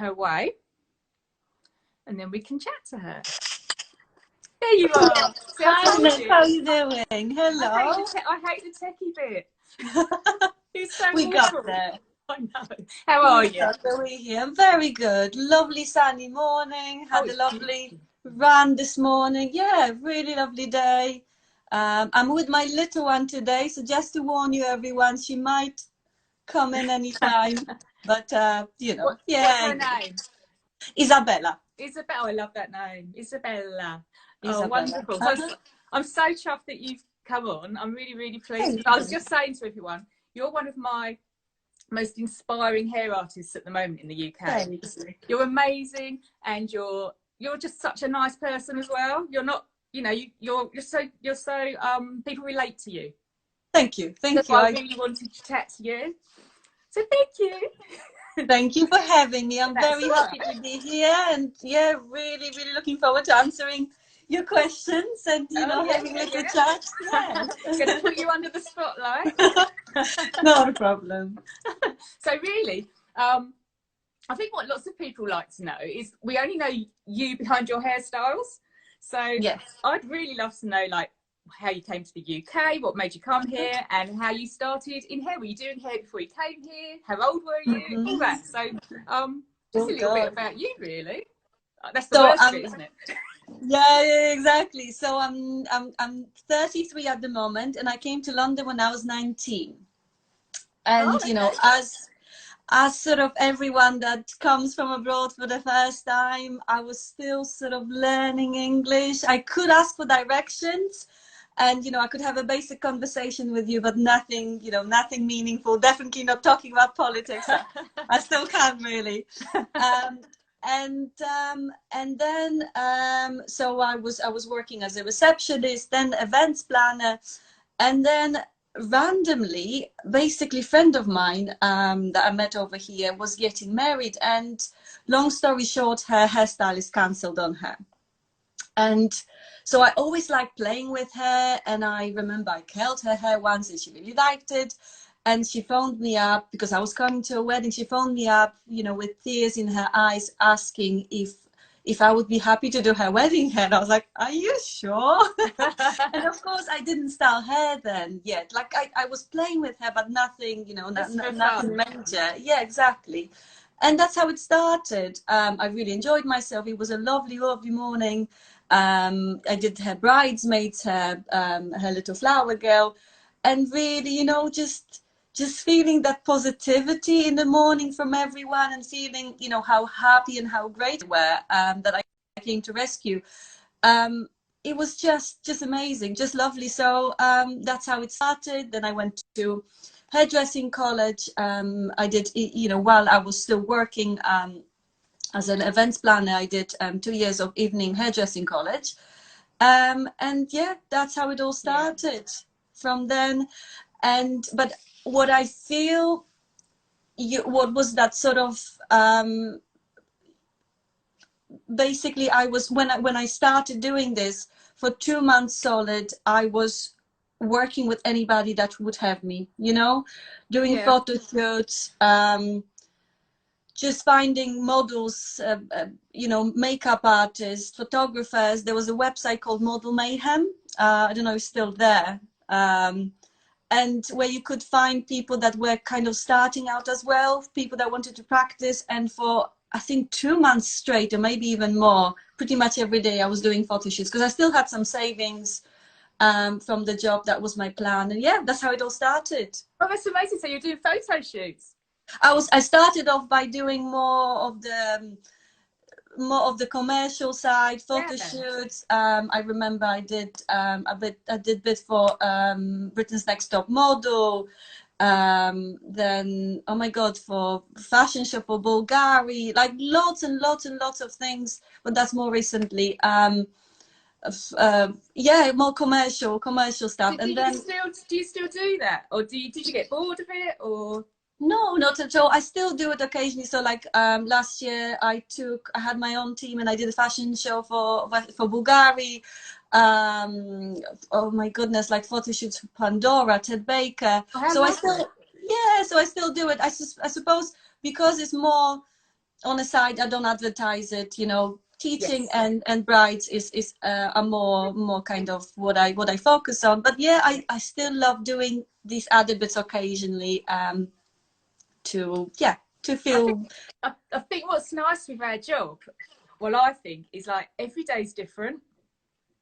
her way, and then we can chat to her. There you are. See, Hi, Lynnette, how are you doing? Hello. I hate the techie bit. It's so we awful. got there. I know. How are you? I'm very good. Lovely sunny morning. Had a lovely run this morning. Yeah, really lovely day. I'm with my little one today, so just to warn you, everyone, she might come in anytime. But you know, What's her name? Isabella. Isabella, I love that name. Isabella. Isabella. Oh, wonderful. So I'm so chuffed that you've come on. I'm really, really pleased. I was just saying to everyone, you're one of my most inspiring hair artists at the moment in the UK. Thanks. You're amazing, and you're just such a nice person as well. You're not, you know, you're so people relate to you. Thank you. Thank you. I really wanted to chat to you. So thank you. Thank you for having me. I'm very happy to be here, and yeah, really, really looking forward to answering your questions and having a little chat. Yeah. Going to put you under the spotlight. Not a problem. So really, I think what lots of people like to know is we only know you behind your hairstyles. So yes, I'd really love to know like how you came to the UK, what made you come here, and how you started in hair. Were you doing hair before you came here? How old were you? All that. So just a little bit about you, really. That's the worst bit, isn't it? Yeah, exactly. So I'm 33 at the moment, and I came to London when I was 19. And you know, as sort of everyone that comes from abroad for the first time, I was still sort of learning English. I could ask for directions, and I could have a basic conversation with you, but nothing, nothing meaningful. Definitely not talking about politics. I still can't really. And then so I was working as a receptionist, then events planner, and then randomly, basically, a friend of mine that I met over here was getting married, and long story short, her hairstylist cancelled on her. And so I always liked playing with her, and I remember I curled her hair once and she really liked it. And she phoned me up because I was coming to a wedding. She phoned me up, with tears in her eyes, asking if I would be happy to do her wedding hair. And I was like, are you sure? And of course, I didn't style hair then yet. Like I was playing with her, but nothing, nothing major. Yeah, exactly. And that's how it started. I really enjoyed myself. It was a lovely, lovely morning. I did her bridesmaids, her little flower girl, and really, just feeling that positivity in the morning from everyone, and feeling, how happy and how great they were that I came to rescue. It was just amazing, just lovely. So that's how it started. Then I went to hairdressing college. I did, while I was still working as an events planner, I did 2 years of evening hairdressing college. And yeah, that's how it all started from then. But what I feel, what was that sort of, basically I was, when I started doing this for 2 months solid, I was working with anybody that would have me, doing photo shoots, just finding models, makeup artists, photographers. There was a website called Model Mayhem. I don't know if it's still there. And where you could find people that were kind of starting out as well, people that wanted to practice. And for, I think, 2 months straight, or maybe even more, pretty much every day I was doing photo shoots, because I still had some savings from the job. That was my plan. And yeah, that's how it all started. Oh, that's amazing. So you're doing photo shoots? I started off by doing more of the commercial side, photo shoots. I remember I did a bit for Britain's Next Top Model. Then, oh my God, for fashion show for Bulgari, like lots and lots and lots of things. But that's more recently. More commercial stuff. Do you still do that, or did you get bored of it, or? No, not at all. I still do it occasionally. So like last year I had my own team and I did a fashion show for Bulgari. Oh my goodness, like photo shoots for Pandora, Ted Baker. So I still do it. I suppose because it's more on the side. I don't advertise it, you know. Teaching Yes. and brides is a more kind of what I focus on. But yeah, I still love doing these other bits occasionally, to feel. I think what's nice with our job, well, I think, is like every day's different.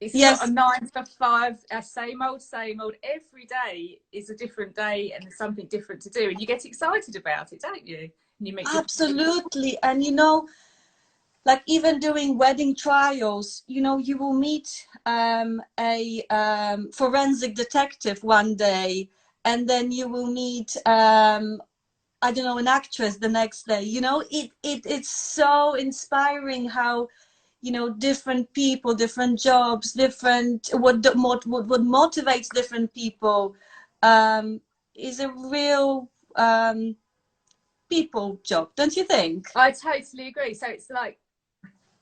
It's not a Yes, 9 to 5, same old, same old. Every day is a different day and there's something different to do. And you get excited about it, don't you? And you meet different people. absolutely. And you know, like even doing wedding trials, you know, you will meet a forensic detective one day, and then you will meet I don't know, an actress the next day. You know, it's so inspiring how, you know, different people, different jobs, different what motivates different people, is a real people job, don't you think? I totally agree. So it's like,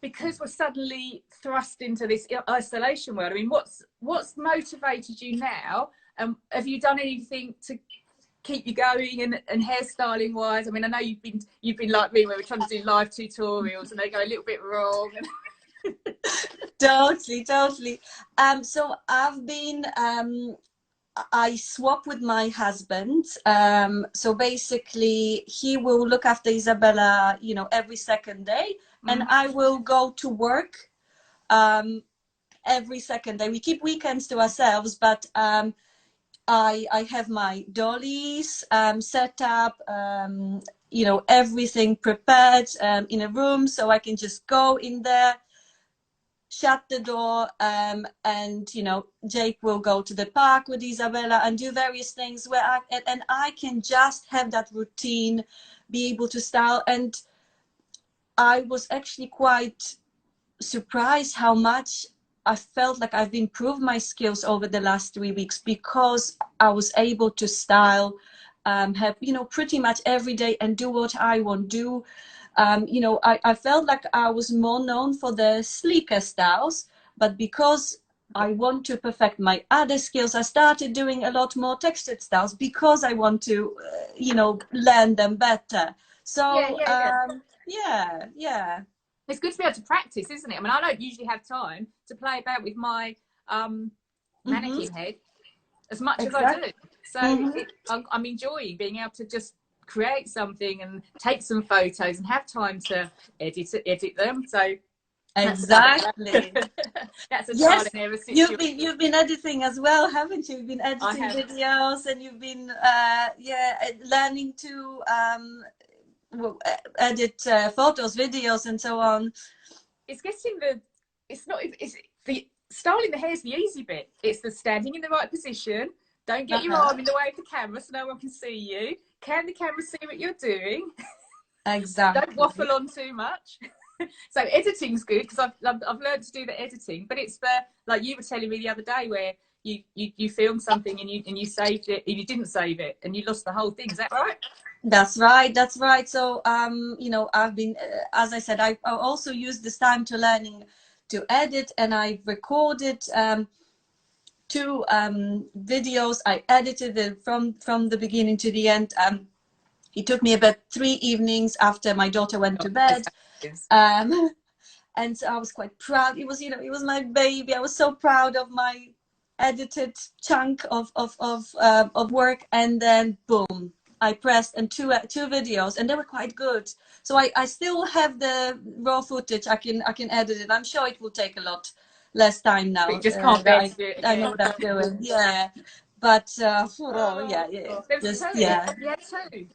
because we're suddenly thrust into this isolation world. I mean, what's motivated you now? Have you done anything to keep you going and hairstyling wise? I mean, I know you've been like me, where we're trying to do live tutorials and they go a little bit wrong. Totally. So I've been I swap with my husband. So basically he will look after Isabella, you know, every second day, and I will go to work every second day. We keep weekends to ourselves, but I have my dollies set up, you know, everything prepared in a room, so I can just go in there, shut the door, and you know, Jake will go to the park with Isabella and do various things where I can just have that routine, be able to style. And I was actually quite surprised how much I felt like I've improved my skills over the last 3 weeks, because I was able to style, have, you know, pretty much every day and do what I want to do. You know, I felt like I was more known for the sleeker styles, but because I want to perfect my other skills, I started doing a lot more textured styles because I want to, you know, learn them better. So, yeah. It's good to be able to practice, isn't it? I mean, I don't usually have time to play about with my mannequin head as much as I do. So I'm enjoying being able to just create something and take some photos and have time to edit them. So Exactly. that's a Yes, trial and error situation. you've been editing as well, haven't you? You've been editing videos, and you've been learning to edit photos, videos, and so on. It's getting it's the styling the hair is the easy bit. It's the standing in the right position. Don't get your arm in the way of the camera so no one can see you. Can the camera see what you're doing? Exactly. Don't waffle on too much. So editing's good because I've learned to do the editing, but it's like you were telling me the other day, where you filmed something and you saved it and you didn't save it and you lost the whole thing. Is that right? That's right. So you know, I've been, as I said, I also used this time to learning to edit, and I recorded 2 videos. I edited it from the beginning to the end. It took me about 3 evenings after my daughter went to bed. And so I was quite proud. It was, you know, it was my baby. I was so proud of my edited chunk of work. And then boom, I pressed, and two videos, and they were quite good. So I still have the raw footage. I can edit it. I'm sure it will take a lot less time now. But you just can't edit it. I know what I'm doing. Yeah, but yeah. Just yeah. Yeah, too.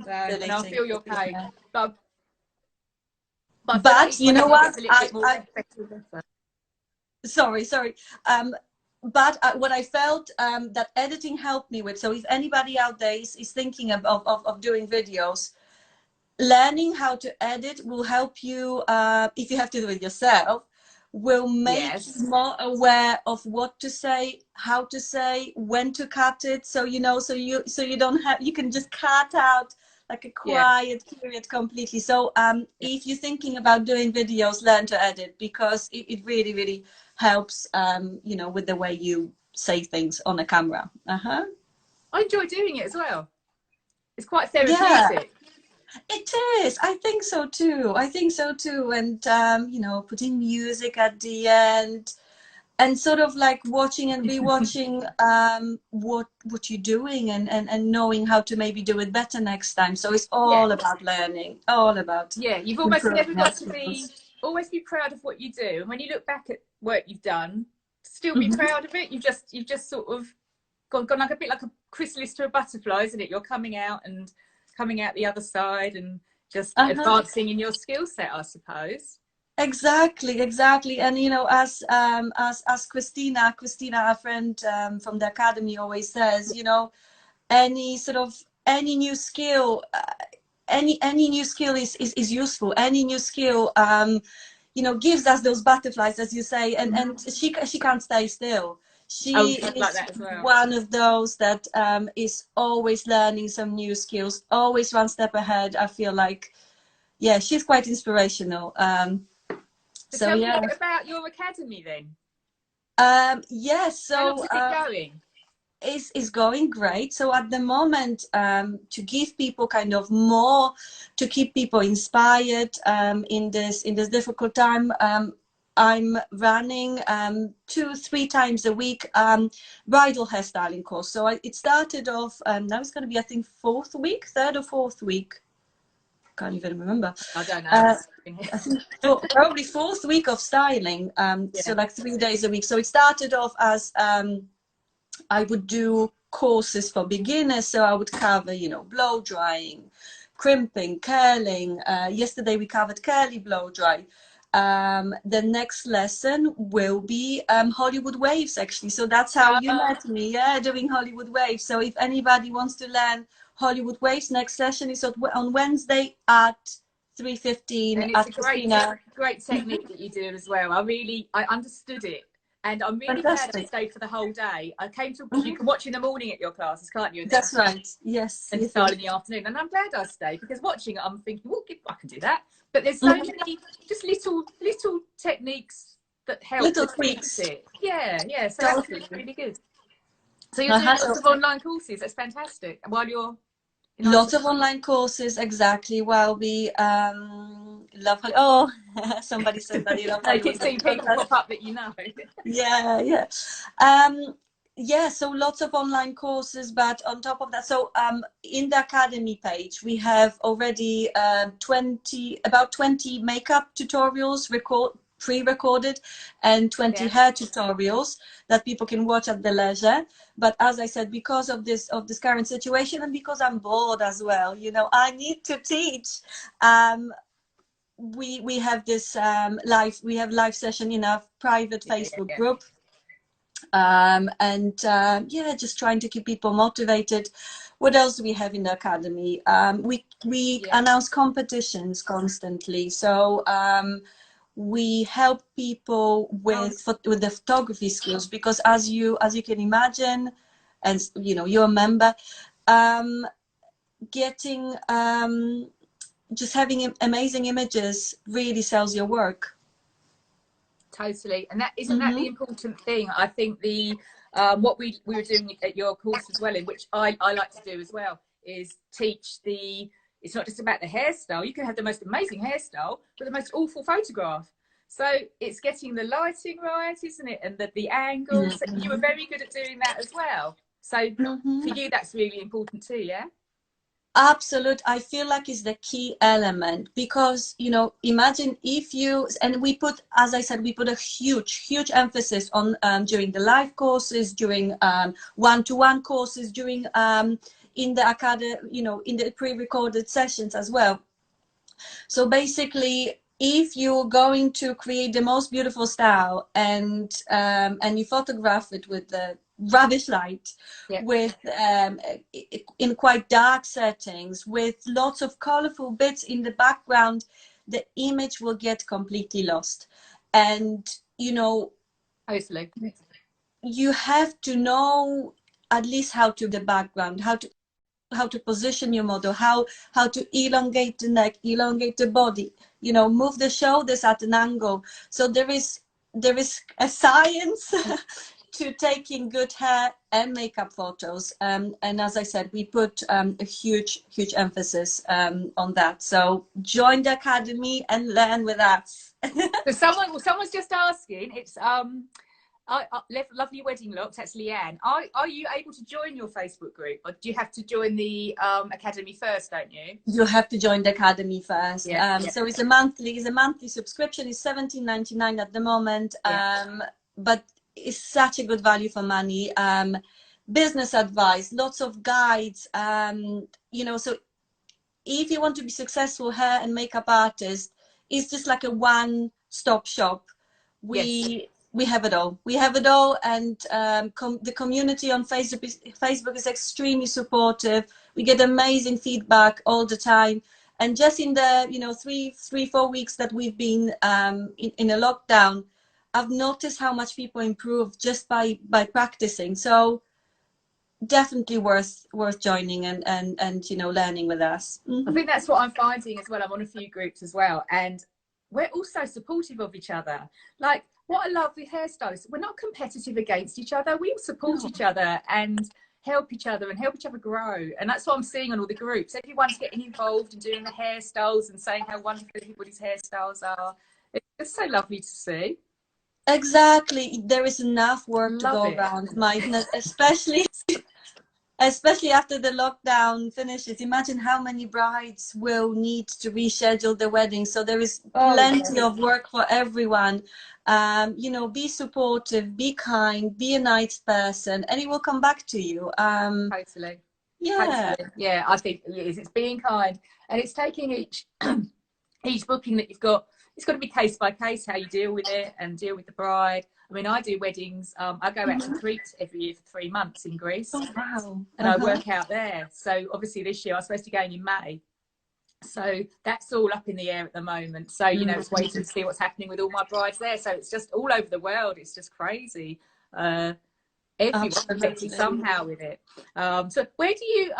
And I feel your pain, but you know what? Sorry. But what I felt that editing helped me with. So if anybody out there is thinking of doing videos, learning how to edit will help you. If you have to do it yourself, will make you more aware of what to say, how to say, when to cut it. So you know, so you don't have, you can just cut out like a quiet period completely. So if you're thinking about doing videos, learn to edit, because it really helps, you know, with the way you say things on a camera. I enjoy doing it as well. It's quite therapeutic. It is. I think so too. I think so too. And you know, putting music at the end, and sort of like watching and rewatching what you're doing, and knowing how to maybe do it better next time. So it's Yeah. all about learning, all about You've almost never got to always be proud of what you do. And when you look back at work you've done, still be proud of it. You've just sort of gone like a bit like a chrysalis to a butterfly, isn't it? You're coming out the other side, and just advancing in your skill set, I suppose. Exactly. And you know, as Christina, our friend from the academy, always says, you know, any new skill, any new skill is useful. Any new skill, you know, gives us those butterflies, as you say, and she can't stay still. She is like that as well. One of those that is always learning some new skills, always one step ahead. I feel like, yeah, she's quite inspirational. So tell me a bit about your academy then. So how's it going? Is going great. So at the moment, to give people kind of more, to keep people inspired in this difficult time, I'm running 2-3 times a week bridal hairstyling course. So it started off, now it's going to be, I think, third or fourth week. Can't even remember. I don't know. I think probably fourth week of styling. So like 3 days a week. So it started off as I would do courses for beginners. So I would cover, you know, blow drying, crimping, curling. Yesterday we covered curly blow dry. The next lesson will be Hollywood waves, actually. So that's how you met me, doing Hollywood waves. So if anybody wants to learn Hollywood waves, next session is on Wednesday at 3:15. And it's a great technique that you do as well. I understood it. And I'm really glad I stayed for the whole day. I came to, you can watch in the morning at your classes, can't you? That's right, yes. And style in the afternoon. And I'm glad I stayed, because watching it, I'm thinking, well, I can do that. But there's so many just little techniques that help. Little tweaks. Yeah. So that's really good. So you're doing lots of online courses. That's fantastic. While you're... Lots of online courses, exactly. While we love... Oh, somebody said that you love... I keep seeing people pop up that you know. Yeah, so lots of online courses, but on top of that, so in the academy page, we have already about 20 makeup tutorials pre-recorded, and 20 hair tutorials that people can watch at their leisure. But as I said, because of this current situation, and because I'm bored as well, you know, I need to teach. We have this live session in a private Facebook group. Just trying to keep people motivated. What else do we have in the academy? We announce competitions constantly. So we help people with the photography skills, because as you can imagine, and you know, you're a member, getting just having amazing images really sells your work. Totally. And that isn't that the important thing. I think the what we were doing at your course as well, in which I like to do as well, is teach it's not just about the hairstyle. You can have the most amazing hairstyle, but the most awful photograph. So it's getting the lighting right, isn't it? And the angles. And you were very good at doing that as well. So for you, that's really important too, yeah? Absolute. I feel like it's the key element, because, you know, imagine if you, and we put, as I said, we put a huge emphasis on during the live courses, during one-to-one courses, during in the academy, you know, in the pre-recorded sessions as well. So basically, if you're going to create the most beautiful style, and you photograph it with the rubbish light, with in quite dark settings, with lots of colorful bits in the background, the image will get completely lost. And you know, you have to know at least how to the background, how to position your model, how to elongate the neck, elongate the body, you know, move the shoulders at an angle. So there is a science to taking good hair and makeup photos. And as I said, we put a huge emphasis on that. So join the academy and learn with us. So someone's just asking. It's Lovely Wedding Looks. That's Leanne. Are you able to join your Facebook group, or do you have to join the academy first? Don't you? You have to join the academy first. Yeah, So it's a monthly subscription. It's $17.99 at the moment. But it's such a good value for money. Business advice, lots of guides. You know, so if you want to be successful hair and makeup artist, it's just like a one-stop shop. We have it all. We have it all, and the community on Facebook is extremely supportive. We get amazing feedback all the time. And just in the 3-4 weeks that we've been in a lockdown, I've noticed how much people improve just by practicing. So definitely worth joining and learning with us. Mm-hmm. I think that's what I'm finding as well. I'm on a few groups as well, and we're also supportive of each other. Like, what I love with hairstylists, we're not competitive against each other. We all support each other and help each other grow. And that's what I'm seeing on all the groups. Everyone's getting involved in doing the hairstyles and saying how wonderful everybody's hairstyles are. It's so lovely to see. Exactly. There is enough work to go around, especially after the lockdown finishes. Imagine how many brides will need to reschedule their wedding. So there is plenty of work for everyone. Be supportive, be kind, be a nice person, and it will come back to you. Totally. Yeah. Totally. Yeah, I think it is. It's being kind, and it's taking each booking that you've got. It's got to be case by case how you deal with it and deal with the bride. I mean, I do weddings. I go out to Crete every year for 3 months in Greece. Oh, wow. And I work out there. So obviously this year I was supposed to go in May. So that's all up in the air at the moment. So, it's waiting to see what's happening with all my brides there. So it's just all over the world. It's just crazy. Everyone's affected somehow with it. So where do you,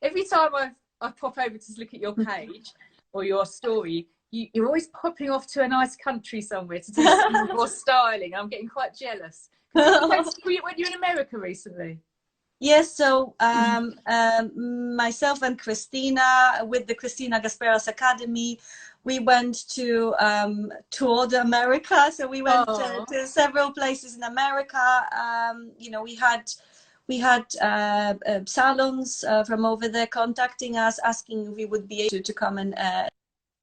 every time I pop over to look at your page or your story, you're always popping off to a nice country somewhere to do some more styling. I'm getting quite jealous. When you were in America recently? Yes, so myself and Christina, with the Christina Gasperas Academy, we went to tour the America. So we went to several places in America. We had salons from over there contacting us, asking if we would be able to come and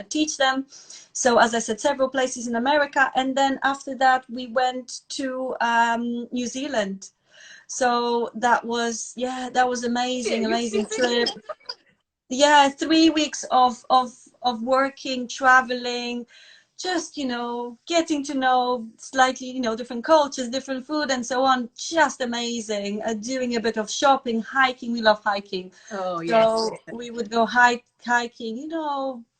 teach them. So as I said, several places in America, and then after that we went to New Zealand. So that was amazing trip. 3 weeks of working, traveling, just getting to know slightly different cultures, different food, and so on. Just amazing. Doing a bit of shopping, hiking. We love hiking. So we would go hiking,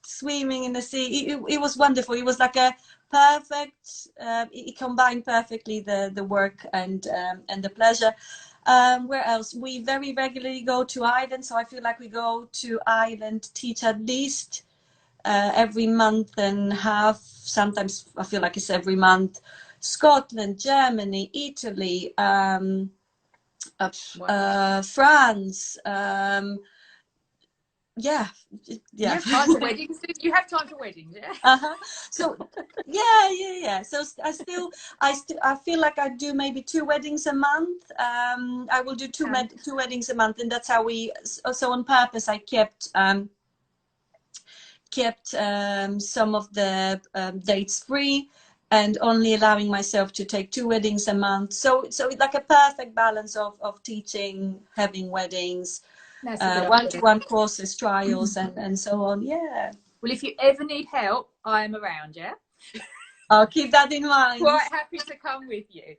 swimming in the sea. It was wonderful. It was like a perfect, it combined perfectly the work and the pleasure. Where else? We very regularly go to Ireland, so I feel like we go to Ireland, teach at least every month and half. Sometimes I feel like it's every month. Scotland, Germany, Italy, France. You have time for weddings. You have time for weddings, yeah. So yeah. So I feel like I do maybe 2 weddings a month. I will do two weddings a month, and that's how so on purpose I kept some of the dates free and only allowing myself to take 2 weddings a month. So it's like a perfect balance of teaching, having weddings, one-to-one courses, trials, and so on. Yeah. Well, if you ever need help, I am around. Yeah. I'll keep that in mind. Quite happy to come with you.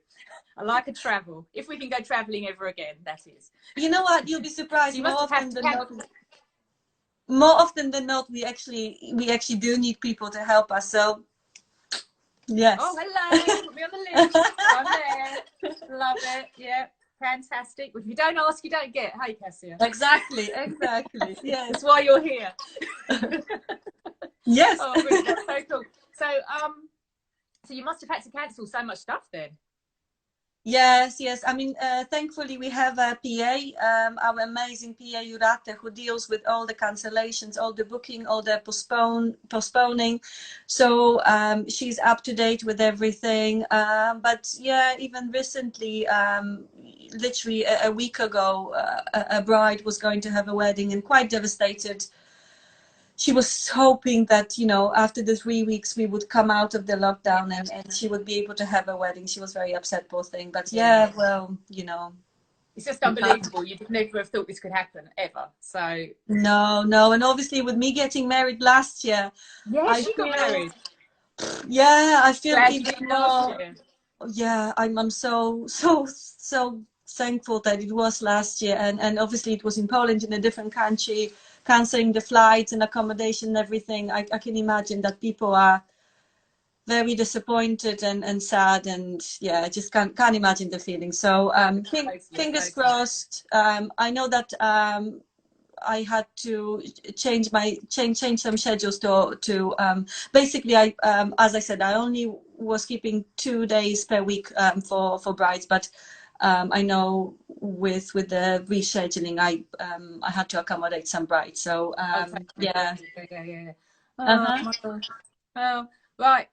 I like a travel. If we can go traveling ever again, that is. You know what? You'll be surprised. More often than not, we actually do need people to help us. So. Yes. Oh, hello. Put me on the list. I'm there. Love it. Yeah. Fantastic. If you don't ask, you don't get. Hey, Kasia. Exactly. Yes. That's why you're here. Yes. Oh, really, that's so cool. So So you must have had to cancel so much stuff then. Yes, yes. I mean, thankfully we have a PA, our amazing PA Jurate, who deals with all the cancellations, all the booking, all the postponing. So she's up to date with everything. But yeah, even recently, literally a week ago, a bride was going to have a wedding and quite devastated. She was hoping that, you know, after the 3 weeks we would come out of the lockdown and she would be able to have a wedding. She was very upset, poor thing. But yeah, well, you know. It's just unbelievable. You'd never have thought this could happen, ever. So no. And obviously with me getting married last year. Yes, you got married. Yeah, I feel Glad even more. Yeah, I'm so thankful that it was last year. And obviously it was in Poland, in a different country. Cancelling the flights and accommodation and everything, I can imagine that people are very disappointed and sad, and yeah, I just can't imagine the feeling. So fingers crossed. I know that I had to change some schedules to basically I as I said, I only was keeping 2 days per week for brides, but I know with the rescheduling, I had to accommodate some brides. So yeah. Oh, right.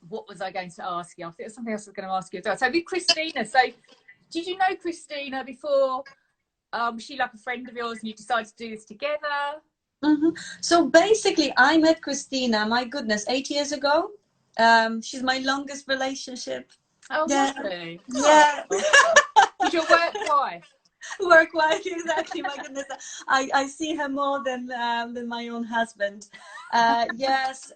What was I going to ask you? I think there's something else I was going to ask you as well. So with Christina, so did you know Christina before? Was she like a friend of yours and you decided to do this together? So basically, I met Christina, my goodness, 8 years ago. She's my longest relationship. Oh, yeah. Lovely. Yeah. She's your work wife. Work wife, exactly. My goodness, I see her more than my own husband. Yes,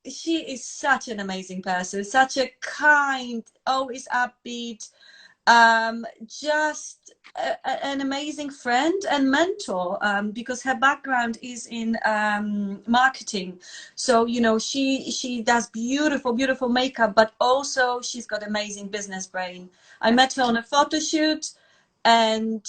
she is such an amazing person, such a kind, always upbeat, just an amazing friend and mentor, because her background is in marketing. So, you know, she does beautiful makeup, but also she's got amazing business brain. I met her on a photo shoot, and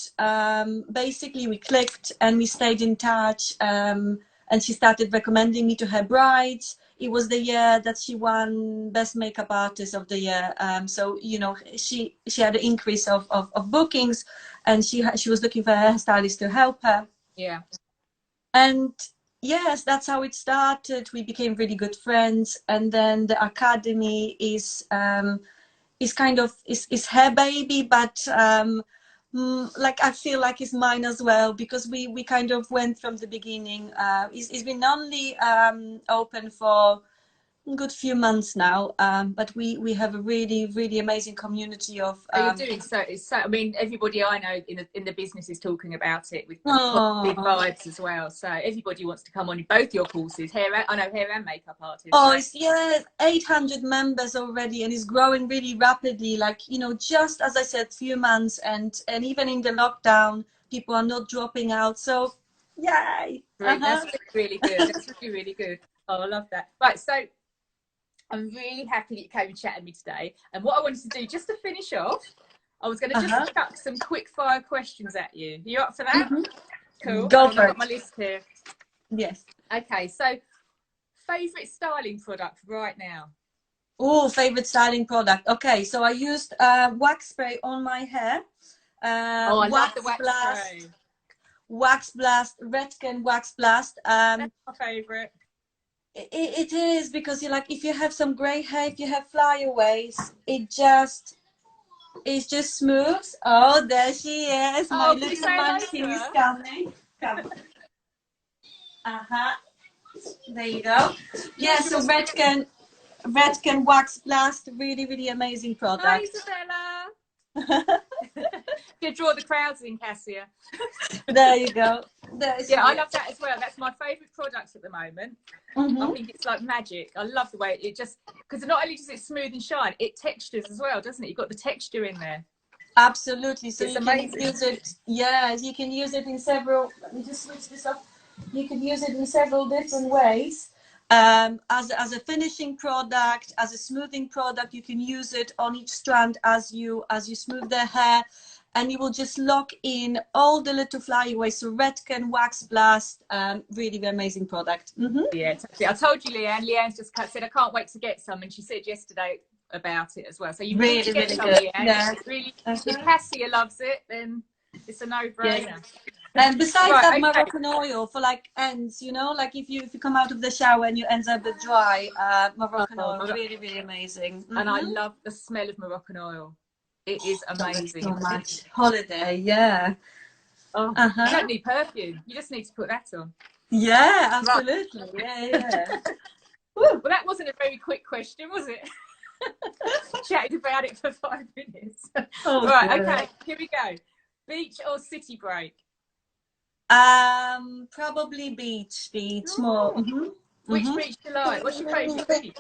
basically we clicked and we stayed in touch, and she started recommending me to her brides. It was the year that she won Best Makeup Artist of the Year. So, you know, she had an increase of bookings, and she was looking for a hairstylist to help her. Yeah. And yes, that's how it started. We became really good friends, and then the academy is kind of is her baby, but like I feel like it's mine as well, because we kind of went from the beginning. It's been only open for a good few months now, but we have a really amazing community of you're doing so I mean, everybody I know in the business is talking about it with positive vibes as well. So everybody wants to come on both your courses, hair and makeup artists. It's 800 members already, and it's growing really rapidly. Like, you know, just as I said, few months, and even in the lockdown, people are not dropping out. So yay. That's really good. That's really good. Oh, I love that. Right, so I'm really happy that you came and chatted with me today. And what I wanted to do, just to finish off, I was going to just chuck some quick fire questions at you. You up for that? Cool. Go for it. I've got my list here. Yes. Okay, so favourite styling product right now? Oh, favourite styling product. Okay, so I used wax spray on my hair. I love the wax spray. Wax Blast, Redken Wax Blast. That's my favourite. It is, because you like, if you have some grey hair, if you have flyaways, it's just smooth. Oh, there she is. My little monkey is coming. Come. There you go. Yeah, so Redken Wax Blast, really amazing product. Hi, Isabella. You draw the crowds in, Kasia. There you go. I love that as well. That's my favourite product at the moment. I think it's like magic. I love the way it just, because not only does it smooth and shine, it textures as well, doesn't it? You've got the texture in there. Absolutely. So it's amazing. Can use it. Yeah, you can use it in several. Let me just switch this up. You can use it in several different ways. As a finishing product, as a smoothing product, you can use it on each strand as you smooth their hair. and you will just lock in all the little flyaways. So Redken, Wax Blast, really amazing product. Yeah, I told you, Leanne. Leanne's just said I can't wait to get some, and she said yesterday about it as well. So you really, need to get some, Leanne. Yeah. Really, if Kasia loves it, then it's a no-brainer. Yeah. And besides that, Moroccan oil for like ends, you know, like if you come out of the shower and your ends are a bit dry, Moroccan oil, really amazing. And I love the smell of Moroccan oil. It is amazing. So much. Holiday, yeah. Oh, you don't need perfume. You just need to put that on. Yeah, absolutely. Yeah. Well, that wasn't a very quick question, was it? Chatted about it for 5 minutes. Right, okay, here we go. Beach or city break? Probably beach more. Which beach do you like? What's your favourite beach?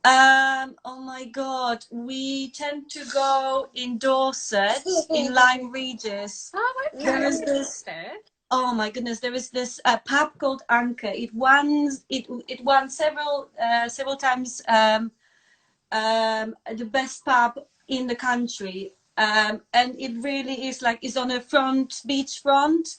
Oh my God, we tend to go in Dorset, in Lyme Regis. Oh, okay. There is this. Oh my goodness, there is this pub called Anchor. It won several times the best pub in the country, and it really is like it's on a beach front.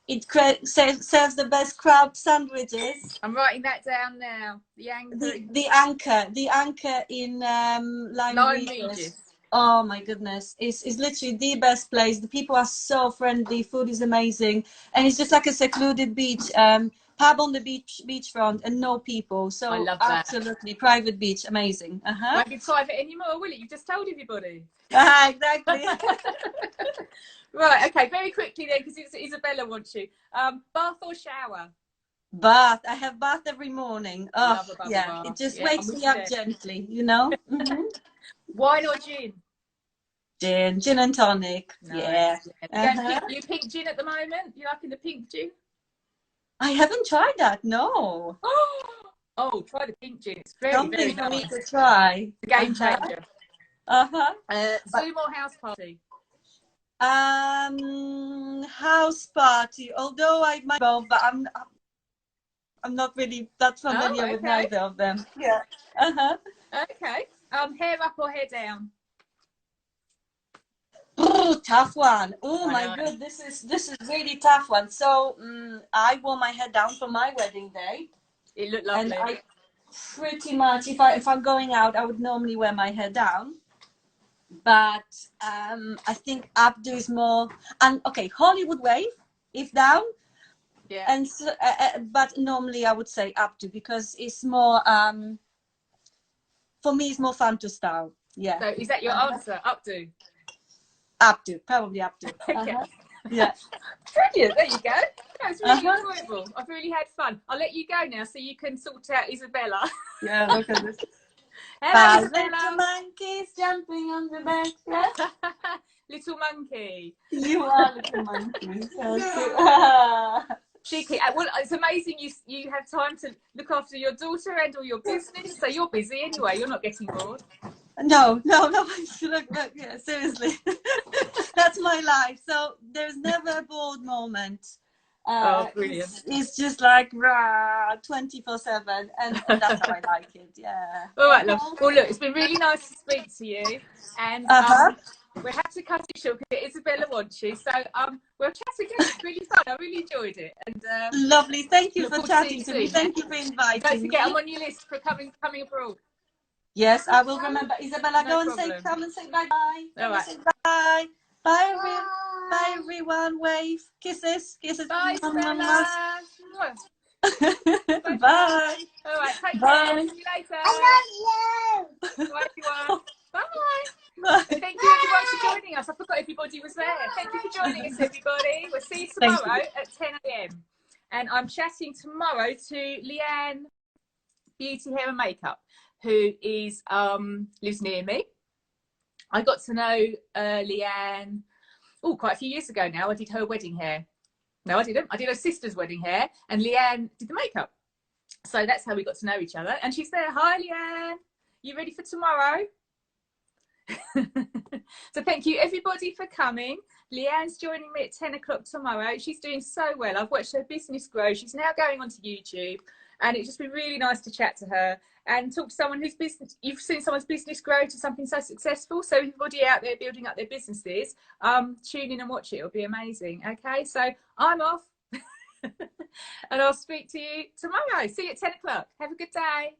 It serves the best crab sandwiches. I'm writing that down now. The Anchor in Lyme Regis. Oh my goodness, it's literally the best place. The people are so friendly, food is amazing, and it's just like a secluded beach, pub on the beachfront, and no people. So I love that. Absolutely private beach, amazing. Won't be private anymore, will it? You've just told everybody. Exactly. Right, okay, very quickly then, because Isabella wants you. Bath or shower? Bath. I have bath every morning. Oh, yeah, bath. It just wakes me up gently, you know. Wine or gin? Gin and tonic. Nice. Yeah. You pink gin at the moment? You liking the pink gin? I haven't tried that. No. Oh, try the pink gin. It's very very nice. Need to try. It's a game changer. Zoom or house party? House party. Although I might both, but I'm not really that familiar with neither of them. Yeah. Okay. Hair up or hair down? Oh, tough one. Oh my God, this is really tough one. So I wore my hair down for my wedding day. It looked lovely. And I pretty much, if I'm going out, I would normally wear my hair down. But I think updo is more. And okay, Hollywood wave if down. Yeah. And so, but normally I would say updo because it's more. For me, it's more fun to style. Yeah. So is that your answer? Updo. Updo, probably updo. Okay. Yeah. Brilliant. There you go. That was really enjoyable. I've really had fun. I'll let you go now so you can sort out Isabella. Yeah, look at this. Hello, Isabella. Little monkeys jumping on the bed. Yeah? Little monkey. You are little monkey. Cheeky. Well, it's amazing you have time to look after your daughter and all your business. So you're busy anyway. You're not getting bored. No. Look, yeah, seriously. That's my life. So there's never a bored moment. Brilliant. It's just like 24/7, and that's how I like it. Yeah. All right, love. Well, look, it's been really nice to speak to you, and we'll have to cut it short because Isabella wants you. So we'll chat again. It's really fun. I really enjoyed it. And lovely. Thank you for chatting to me. Thank you for inviting me. Don't forget, me. I'm on your list for coming abroad. Yes, I will remember. Isabella, come and say bye. All right. Say bye. Bye, everyone. Wave. Kisses. Bye, Isabella. Bye. All right, take Bye. care. See you later. I love you. Bye, everyone. Bye. Thank you, everyone, for joining us. I forgot everybody was there. Thank you for joining us, everybody. We'll see you tomorrow at 10 a.m. And I'm chatting tomorrow to Leanne Beauty Hair and Makeup, who is lives near me. I got to know Leanne quite a few years ago now. I did her wedding hair. No, I didn't. I did her sister's wedding hair, and Leanne did the makeup. So that's how we got to know each other. And she's there. Hi, Leanne. You ready for tomorrow? So thank you, everybody, for coming. Leanne's joining me at 10 o'clock tomorrow. She's doing so well. I've watched her business grow. She's now going onto YouTube, and it's just been really nice to chat to her and talk to someone whose business, you've seen someone's business grow to something so successful. So everybody out there building up their businesses, tune in and watch it. It'll be amazing. Okay, so I'm off. And I'll speak to you tomorrow. See you at 10 o'clock. Have a good day.